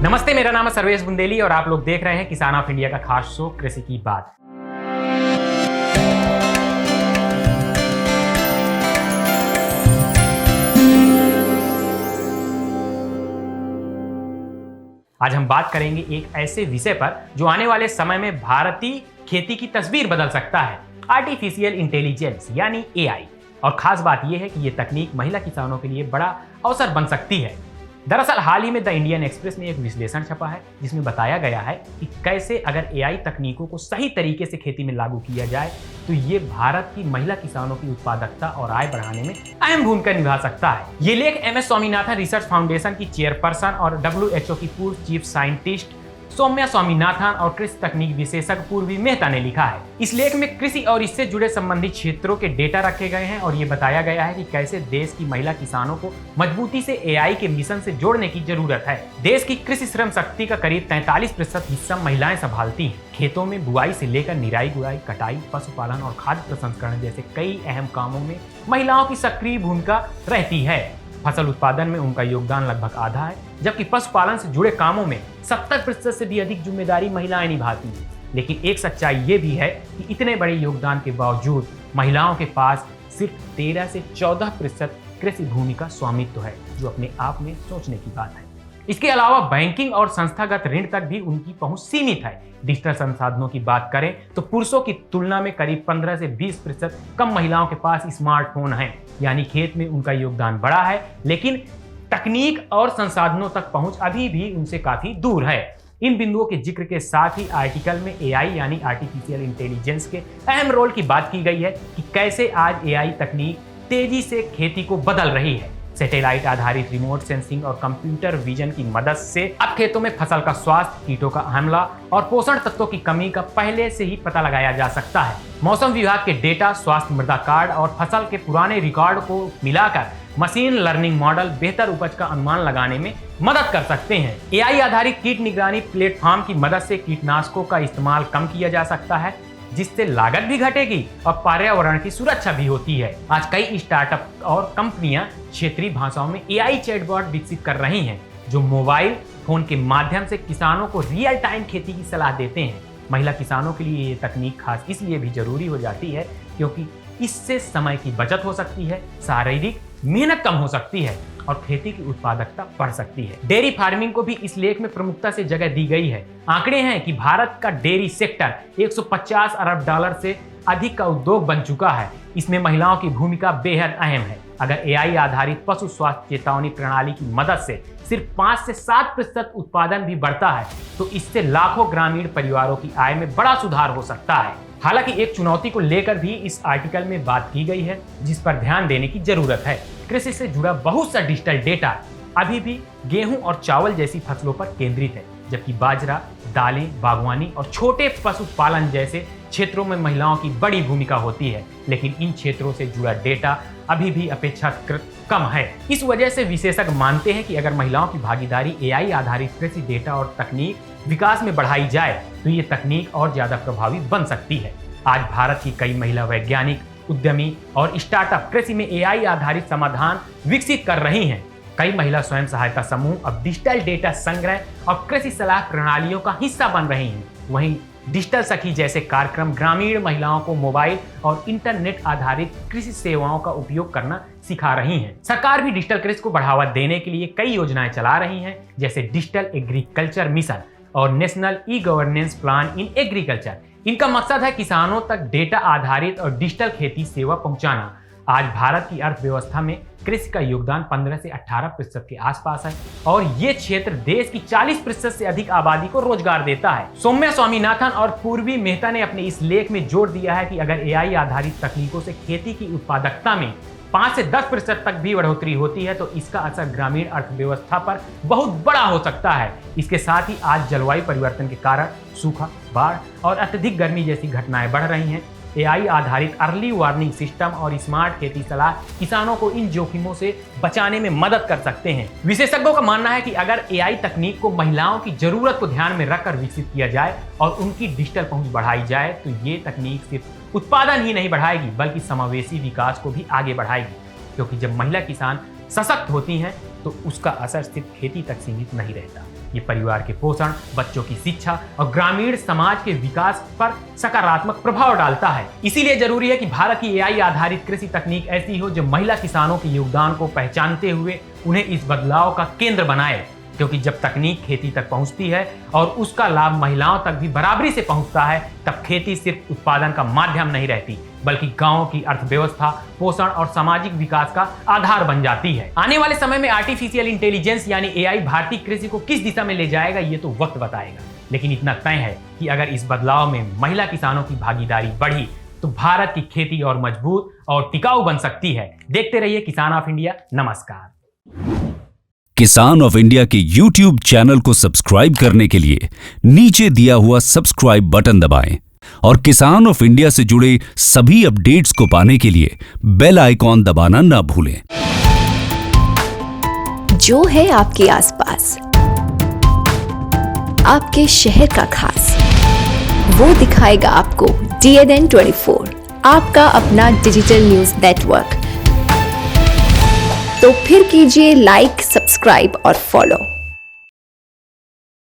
नमस्ते, मेरा नाम है सर्वेश बुंदेली और आप लोग देख रहे हैं किसान ऑफ इंडिया का खास शो कृषि की बात। आज हम बात करेंगे एक ऐसे विषय पर जो आने वाले समय में भारतीय खेती की तस्वीर बदल सकता है, आर्टिफिशियल इंटेलिजेंस यानी एआई। और खास बात यह है कि यह तकनीक महिला किसानों के लिए बड़ा अवसर बन सकती है। दरअसल हाल ही में द इंडियन एक्सप्रेस में एक विश्लेषण छपा है जिसमें बताया गया है कि कैसे अगर एआई तकनीकों को सही तरीके से खेती में लागू किया जाए तो ये भारत की महिला किसानों की उत्पादकता और आय बढ़ाने में अहम भूमिका निभा सकता है। ये लेख एमएस स्वामीनाथन रिसर्च फाउंडेशन की चेयरपर्सन और डब्ल्यूएचओ की पूर्व चीफ साइंटिस्ट सौम्या स्वामीनाथन और कृषि तकनीक विशेषज्ञ पूर्वी मेहता ने लिखा है। इस लेख में कृषि और इससे जुड़े संबंधित क्षेत्रों के डेटा रखे गए हैं और ये बताया गया है कि कैसे देश की महिला किसानों को मजबूती से एआई के मिशन से जोड़ने की जरूरत है। देश की कृषि श्रम शक्ति का करीब 43% हिस्सा महिलाएं संभालती हैं। खेतों में बुआई से लेकर निराई गुड़ाई, कटाई, पशुपालन और खाद्य प्रसंस्करण जैसे कई अहम कामों में महिलाओं की सक्रिय भूमिका रहती है। फसल उत्पादन में उनका योगदान लगभग आधा है, जबकि पशुपालन से जुड़े कामों में 70% से भी अधिक जिम्मेदारी महिलाएं निभाती हैं। लेकिन एक सच्चाई ये भी है कि इतने बड़े योगदान के बावजूद महिलाओं के पास सिर्फ 13 से 14% कृषि भूमि का स्वामित्व है, जो अपने आप में सोचने की बात है। इसके अलावा बैंकिंग और संस्थागत ऋण तक भी उनकी पहुंच सीमित है। डिजिटल संसाधनों की बात करें तो पुरुषों की तुलना में करीब 15 से 20% कम महिलाओं के पास स्मार्टफोन है, यानी खेत में उनका योगदान बड़ा है, लेकिन तकनीक और संसाधनों तक पहुंच अभी भी उनसे काफी दूर है। इन बिंदुओं के जिक्र के साथ ही आर्टिकल में एआई यानी आर्टिफिशियल इंटेलिजेंस के अहम रोल की बात की गई है कि कैसे आज एआई तकनीक तेजी से खेती को बदल रही है। सैटेलाइट आधारित रिमोट सेंसिंग और कंप्यूटर विजन की मदद से अब खेतों में फसल का स्वास्थ्य, कीटों का हमला और पोषण तत्वों की कमी का पहले से ही पता लगाया जा सकता है। मौसम विभाग के डेटा, स्वास्थ्य मृदा कार्ड और फसल के पुराने रिकॉर्ड को मिलाकर मशीन लर्निंग मॉडल बेहतर उपज का अनुमान लगाने में मदद कर सकते हैं। एआई आधारित कीट निगरानी प्लेटफॉर्म की मदद से कीटनाशकों का इस्तेमाल कम किया जा सकता है, जिससे लागत भी घटेगी और पर्यावरण की सुरक्षा भी होती है। आज कई स्टार्टअप और कंपनियां क्षेत्रीय भाषाओं में एआई चैटबॉट विकसित कर रही हैं, जो मोबाइल फोन के माध्यम से किसानों को रियल टाइम खेती की सलाह देते हैं। महिला किसानों के लिए ये तकनीक खास इसलिए भी जरूरी हो जाती है क्योंकि इससे समय की बचत हो सकती है, शारीरिक मेहनत कम हो सकती है और खेती की उत्पादकता बढ़ सकती है। डेयरी फार्मिंग को भी इस लेख में प्रमुखता से जगह दी गई है। आंकड़े हैं कि भारत का डेयरी सेक्टर 150 अरब डॉलर से अधिक का उद्योग बन चुका है। इसमें महिलाओं की भूमिका बेहद अहम है। अगर एआई आधारित पशु स्वास्थ्य चेतावनी प्रणाली की मदद से सिर्फ 5 से 7% उत्पादन भी बढ़ता है तो इससे लाखों ग्रामीण परिवारों की आय में बड़ा सुधार हो सकता है। हालांकि एक चुनौती को लेकर भी इस आर्टिकल में बात की गई है जिस पर ध्यान देने की जरूरत है। कृषि से जुड़ा बहुत सा डिजिटल डेटा अभी भी गेहूं और चावल जैसी फसलों पर केंद्रित है, जबकि बाजरा, दालें, बागवानी और छोटे पशुपालन जैसे क्षेत्रों में महिलाओं की बड़ी भूमिका होती है। लेकिन इन क्षेत्रों से जुड़ा डेटा अभी भी अपेक्षाकृत कम है। इस वजह से विशेषज्ञ मानते हैं कि अगर महिलाओं की भागीदारी एआई आधारित कृषि डेटा और तकनीक विकास में बढ़ाई जाए तो ये तकनीक और ज्यादा प्रभावी बन सकती है। आज भारत की कई महिला वैज्ञानिक, उद्यमी और स्टार्टअप कृषि में एआई आधारित समाधान विकसित कर रही हैं। कई महिला स्वयं सहायता समूह अब डिजिटल डेटा संग्रह और कृषि सलाह प्रणालियों का हिस्सा बन रही हैं। वहीं डिजिटल सखी जैसे कार्यक्रम ग्रामीण महिलाओं को मोबाइल और इंटरनेट आधारित कृषि सेवाओं का उपयोग करना सिखा रही हैं। सरकार भी डिजिटल कृषि को बढ़ावा देने के लिए कई योजनाएं चला रही हैं, जैसे डिजिटल एग्रीकल्चर मिशन और national e governance plan in agriculture. इनका मकसद है किसानों तक डेटा आधारित और डिजिटल खेती सेवा पहुंचाना। आज भारत की अर्थव्यवस्था में कृषि का योगदान 15 से 18% के आसपास है और ये क्षेत्र देश की 40% से अधिक आबादी को रोजगार देता है। सौम्या स्वामीनाथन और पूर्वी मेहता ने अपने इस लेख में जोर दिया है कि अगर एआई आधारित तकनीकों से खेती की उत्पादकता में 5 से 10% तक भी बढ़ोतरी होती है तो इसका असर ग्रामीण अर्थव्यवस्था पर बहुत बड़ा हो सकता है। इसके साथ ही आज जलवायु परिवर्तन के कारण सूखा, बाढ़ और अत्यधिक गर्मी जैसी घटनाएं बढ़ रही हैं। एआई आधारित अर्ली वार्निंग सिस्टम और स्मार्ट खेती सलाह किसानों को इन जोखिमों से बचाने में मदद कर सकते हैं। विशेषज्ञों का मानना है कि अगर एआई तकनीक को महिलाओं की जरूरत को ध्यान में रखकर विकसित किया जाए और उनकी डिजिटल पहुंच बढ़ाई जाए तो ये तकनीक सिर्फ उत्पादन ही नहीं बढ़ाएगी बल्कि समावेशी विकास को भी आगे बढ़ाएगी, क्योंकि जब महिला किसान सशक्त होती हैं तो उसका असर सिर्फ खेती तक सीमित नहीं रहता। ये परिवार के पोषण, बच्चों की शिक्षा और ग्रामीण समाज के विकास पर सकारात्मक प्रभाव डालता है। इसीलिए जरूरी है कि भारत की एआई आधारित कृषि तकनीक ऐसी हो जो महिला किसानों के योगदान को पहचानते हुए उन्हें इस बदलाव का केंद्र बनाए, क्योंकि जब तकनीक खेती तक पहुंचती है और उसका लाभ महिलाओं तक भी बराबरी से पहुंचता है, तब खेती सिर्फ उत्पादन का माध्यम नहीं रहती, बल्कि गांवों की अर्थव्यवस्था, पोषण और सामाजिक विकास का आधार बन जाती है। आने वाले समय में आर्टिफिशियल इंटेलिजेंस यानी एआई भारतीय कृषि को किस दिशा में ले जाएगा, ये तो वक्त बताएगा। लेकिन इतना तय है कि अगर इस बदलाव में महिला किसानों की भागीदारी बढ़ी तो भारत की खेती और मजबूत और टिकाऊ बन सकती है। देखते रहिए किसान ऑफ इंडिया। नमस्कार। किसान ऑफ इंडिया के YouTube चैनल को सब्सक्राइब करने के लिए नीचे दिया हुआ सब्सक्राइब बटन दबाएं और किसान ऑफ इंडिया से जुड़े सभी अपडेट्स को पाने के लिए बेल आइकॉन दबाना ना भूलें। जो है आपके आसपास, आपके शहर का खास, वो दिखाएगा आपको DNN 24, आपका अपना डिजिटल न्यूज नेटवर्क। तो फिर कीजिए लाइक, सब्सक्राइब और फॉलो।